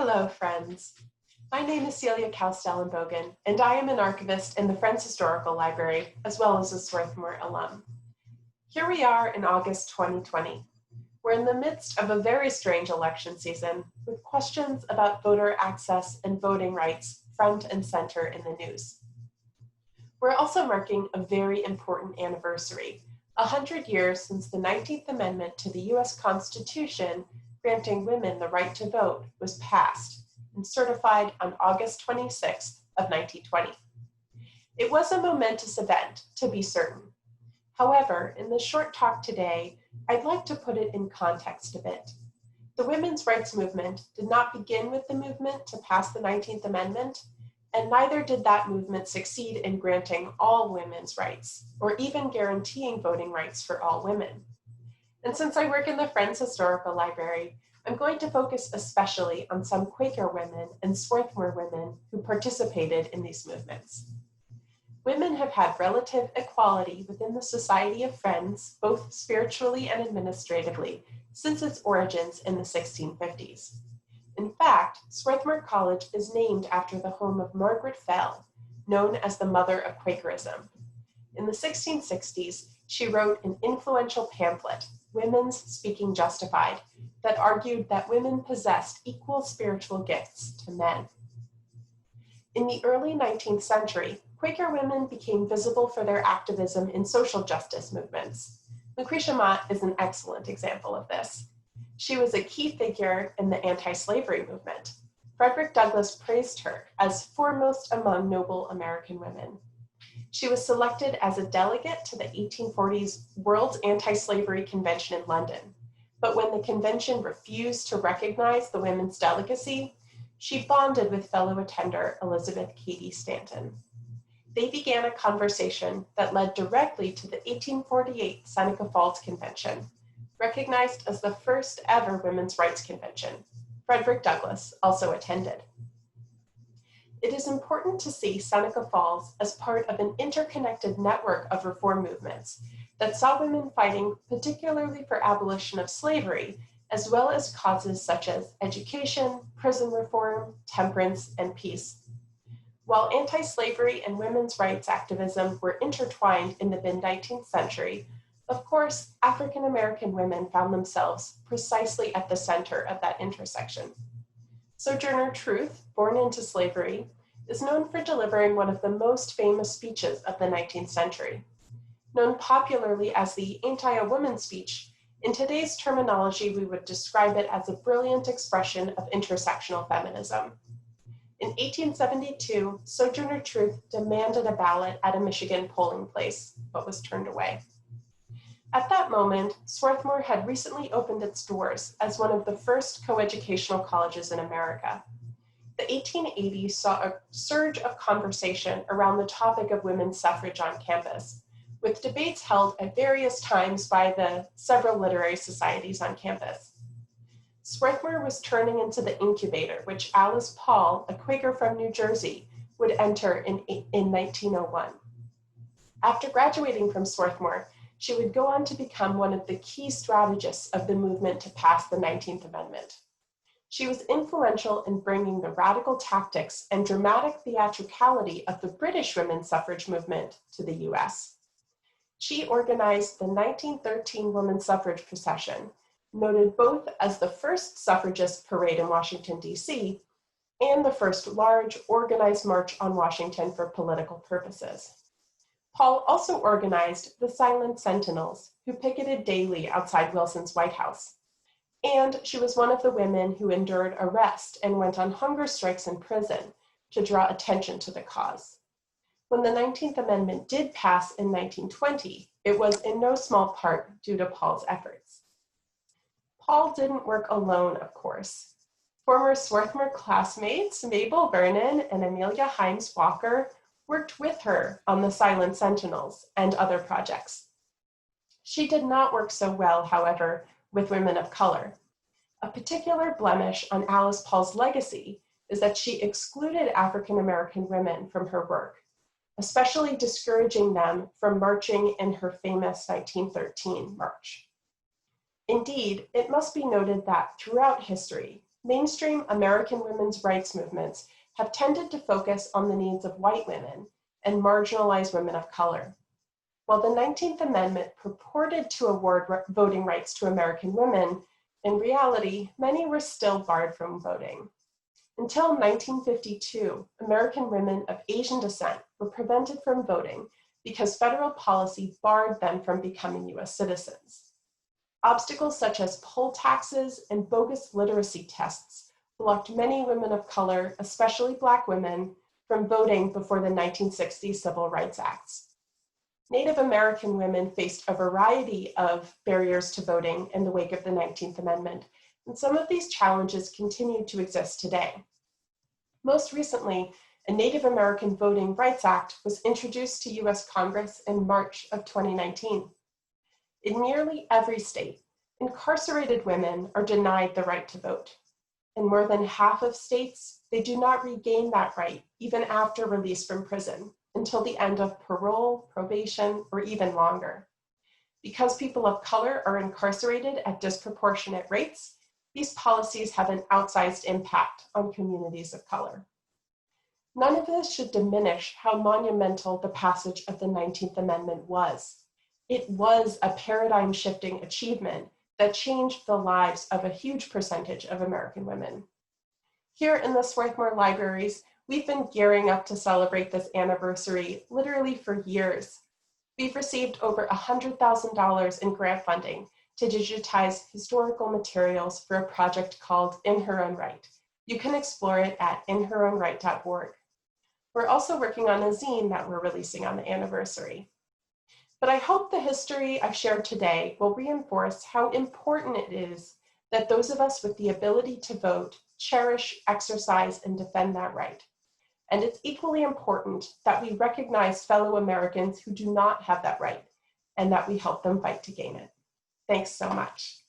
Hello, friends. My name is Celia Caust-Ellenbogen, and I am an archivist in the Friends Historical Library, as well as a Swarthmore alum. Here we are in August 2020. We're in the midst of a very strange election season, with questions about voter access and voting rights front and center in the news. We're also marking a very important anniversary, 100 years since the 19th Amendment to the US Constitution granting women the right to vote was passed and certified on August 26th of 1920. It was a momentous event, to be certain. However, in the short talk today, I'd like to put it in context a bit. The women's rights movement did not begin with the movement to pass the 19th Amendment, and neither did that movement succeed in granting all women's rights, or even guaranteeing voting rights for all women. And since I work in the Friends Historical Library, I'm going to focus especially on some Quaker women and Swarthmore women who participated in these movements. Women have had relative equality within the Society of Friends, both spiritually and administratively, since its origins in the 1650s. In fact, Swarthmore College is named after the home of Margaret Fell, known as the mother of Quakerism. In the 1660s, she wrote an influential pamphlet, Women's Speaking Justified, that argued that women possessed equal spiritual gifts to men. In the early 19th century, Quaker women became visible for their activism in social justice movements. Lucretia Mott is an excellent example of this. She was a key figure in the anti-slavery movement. Frederick Douglass praised her as foremost among noble American women. She was selected as a delegate to the 1840s World Anti-Slavery Convention in London. But when the convention refused to recognize the women's delegacy, she bonded with fellow attender Elizabeth Cady Stanton. They began a conversation that led directly to the 1848 Seneca Falls Convention, recognized as the first ever women's rights convention. Frederick Douglass also attended. It is important to see Seneca Falls as part of an interconnected network of reform movements that saw women fighting particularly for abolition of slavery, as well as causes such as education, prison reform, temperance, and peace. While anti-slavery and women's rights activism were intertwined in the mid-19th century, of course, African American women found themselves precisely at the center of that intersection. Sojourner Truth, born into slavery, is known for delivering one of the most famous speeches of the 19th century. Known popularly as the anti-woman speech, in today's terminology, we would describe it as a brilliant expression of intersectional feminism. In 1872, Sojourner Truth demanded a ballot at a Michigan polling place, but was turned away. At that moment, Swarthmore had recently opened its doors as one of the first coeducational colleges in America. The 1880s saw a surge of conversation around the topic of women's suffrage on campus, with debates held at various times by the several literary societies on campus. Swarthmore was turning into the incubator, which Alice Paul, a Quaker from New Jersey, would enter in 1901. After graduating from Swarthmore, she would go on to become one of the key strategists of the movement to pass the 19th Amendment. She was influential in bringing the radical tactics and dramatic theatricality of the British women's suffrage movement to the US. She organized the 1913 Women's Suffrage Procession, noted both as the first suffragist parade in Washington, D.C., and the first large organized march on Washington for political purposes. Paul also organized the Silent Sentinels, who picketed daily outside Wilson's White House. And she was one of the women who endured arrest and went on hunger strikes in prison to draw attention to the cause. When the 19th Amendment did pass in 1920, it was in no small part due to Paul's efforts. Paul didn't work alone, of course. Former Swarthmore classmates Mabel Vernon and Amelia Himes Walker worked with her on the Silent Sentinels and other projects. She did not work so well, however, with women of color. A particular blemish on Alice Paul's legacy is that she excluded African American women from her work, especially discouraging them from marching in her famous 1913 march. Indeed, it must be noted that throughout history, mainstream American women's rights movements have tended to focus on the needs of white women and marginalized women of color. While the 19th Amendment purported to award voting rights to American women, in reality, many were still barred from voting. Until 1952, American women of Asian descent were prevented from voting because federal policy barred them from becoming US citizens. Obstacles such as poll taxes and bogus literacy tests blocked many women of color, especially Black women, from voting before the 1960 Civil Rights Acts. Native American women faced a variety of barriers to voting in the wake of the 19th Amendment, and some of these challenges continue to exist today. Most recently, a Native American Voting Rights Act was introduced to US Congress in March of 2019. In nearly every state, incarcerated women are denied the right to vote. In more than half of states, they do not regain that right even after release from prison until the end of parole, probation, or even longer. Because people of color are incarcerated at disproportionate rates, these policies have an outsized impact on communities of color. None of this should diminish how monumental the passage of the 19th Amendment was. It was a paradigm-shifting achievement that changed the lives of a huge percentage of American women. Here in the Swarthmore Libraries, we've been gearing up to celebrate this anniversary literally for years. We've received over $100,000 in grant funding to digitize historical materials for a project called In Her Own Right. You can explore it at inherownright.org. We're also working on a zine that we're releasing on the anniversary. But I hope the history I've shared today will reinforce how important it is that those of us with the ability to vote cherish, exercise, and defend that right. And it's equally important that we recognize fellow Americans who do not have that right and that we help them fight to gain it. Thanks so much.